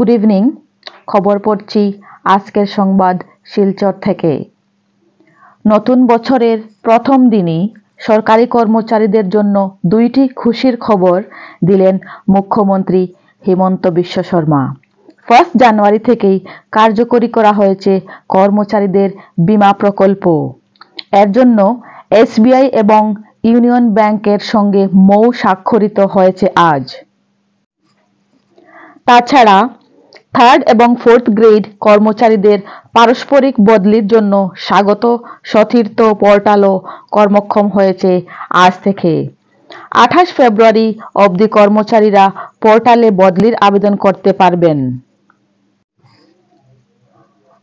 Good evening. খবর পড়ছি আজকের সংবাদ শিলচর থেকে। নতুন বছরের প্রথম দিনই সরকারি কর্মচারীদের জন্য দুইটি খুশির খবর দিলেন মুখ্যমন্ত্রী হিমন্ত বিশ্ব শর্মা। 1 জানুয়ারি থেকেই কার্যকরী করা হয়েছে কর্মচারীদের বীমা প্রকল্প। এর জন্য এসবিআই এবং ইউনিয়ন ব্যাংকের সঙ্গে মৌ স্বাক্ষরিত হয়েছে আজ। তাছাড়া 3rd এবং 4th গ্রেড কর্মচারীদের পারস্পরিক বদলির জন্য স্বাগত সতীর্থ পোর্টালও কর্মক্ষম হয়েছে আজ থেকে। 28 ফেব্রুয়ারি অবধি কর্মচারীরা পোর্টালে বদলির আবেদন করতে পারবেন।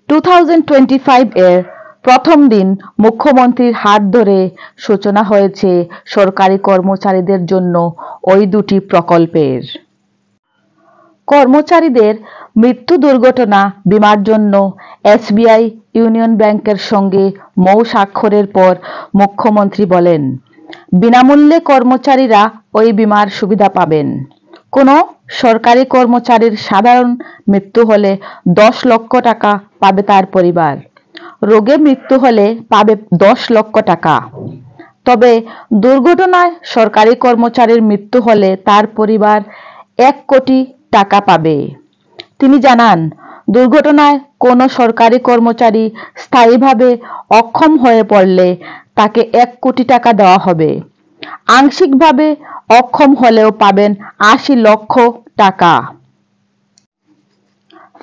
2025 এর প্রথম দিন মুখ্যমন্ত্রীর হাত ধরে সূচনা হয়েছে সরকারি কর্মচারীদের জন্য ওই দুটি প্রকল্পের। কর্মচারীদের মৃত্যু দুর্ঘটনা বীমার জন্য এসবিআই ইউনিয়ন ব্যাংকের সঙ্গে মৌ স্বাক্ষরের পর মুখ্যমন্ত্রী বলেন, বিনামূল্যে কর্মচারীরা ওই বীমার সুবিধা পাবেন। কোনো সরকারি কর্মচারীর সাধারণ মৃত্যু হলে 10 লক্ষ টাকা পাবে তার পরিবার। রোগে মৃত্যু হলে পাবে 10 লক্ষ টাকা। তবে দুর্ঘটনায় সরকারি কর্মচারীর মৃত্যু হলে তার পরিবার 1 কোটি টাকা পাবে। তিনি জানান, দুর্ঘটনায় কোনো সরকারি কর্মচারী স্থায়ীভাবে অক্ষম হয়ে পড়লে তাকে 1 কোটি টাকা দেওয়া হবে। আংশিকভাবে অক্ষম হলেও পাবেন 80 লক্ষ টাকা।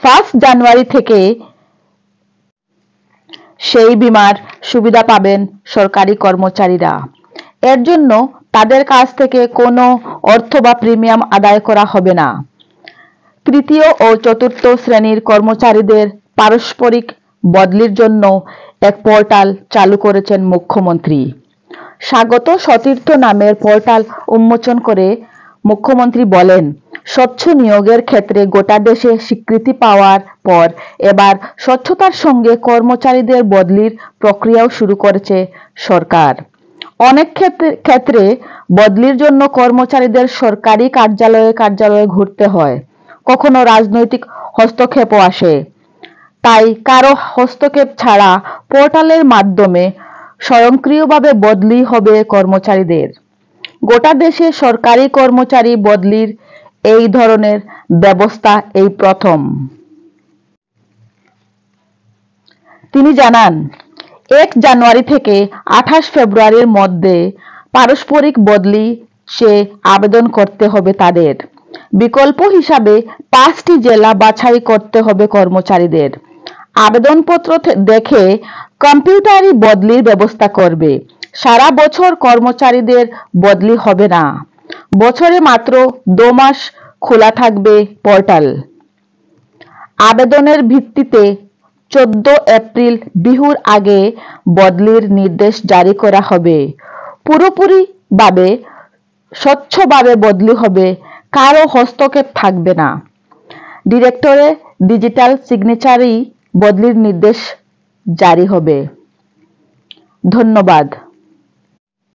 1 জানুয়ারি থেকে সেই বীমার সুবিধা পাবেন সরকারি কর্মচারীরা। এর জন্য তাদের কাছ থেকে কোনো অর্থ বা প্রিমিয়াম আদায় করা হবে না। তৃতীয় ও চতুর্থ শ্রেণীর কর্মচারীদের পারস্পরিক বদলির জন্য এক পোর্টাল চালু করেছেন মুখ্যমন্ত্রী। স্বাগত সতীর্থ নামের পোর্টাল উন্মোচন করে মুখ্যমন্ত্রী বলেন, স্বচ্ছ নিয়োগের ক্ষেত্রে গোটা দেশে স্বীকৃতি পাওয়ার পর এবার স্বচ্ছতার সঙ্গে কর্মচারীদের বদলির প্রক্রিয়াও শুরু করেছে সরকার। অনেক ক্ষেত্রে বদলির জন্য কর্মচারীদের সরকারি কার্যালয়ে ঘুরতে হয়। কখনো রাজনৈতিক হস্তক্ষেপও আসে। তাই কারো হস্তক্ষেপ ছাড়া পোর্টালের মাধ্যমে স্বয়ংক্রিয়ভাবে বদলি হবে কর্মচারীদের। গোটা দেশে সরকারি কর্মচারী বদলির এই ধরনের ব্যবস্থা এই প্রথম। তিনি জানান, 1 জানুয়ারি থেকে 28 ফেব্রুয়ারির মধ্যে পারস্পরিক বদলি চেয়ে আবেদন করতে হবে তাদের। বিকল্প হিসাবে 5টি জেলা বাছাই করতে হবে কর্মচারীদের। আবেদনপত্র দেখে কম্পিউটারি বদলির ব্যবস্থা করবে। সারা বছর কর্মচারীদের বদলি হবে না। বছরে মাত্র 2 মাস খোলা থাকবে পোর্টাল। আবেদনের ভিত্তিতে 14 এপ্রিল বিহুর আগে বদলির নির্দেশ জারি করা হবে। পুরোপুরিভাবে স্বচ্ছভাবে বদলি হবে, কারো হস্তক্ষেপ থাকবে না। ডিরেক্টরে ডিজিটাল সিগনেচারেই বদলির নির্দেশ জারি হবে। ধন্যবাদ।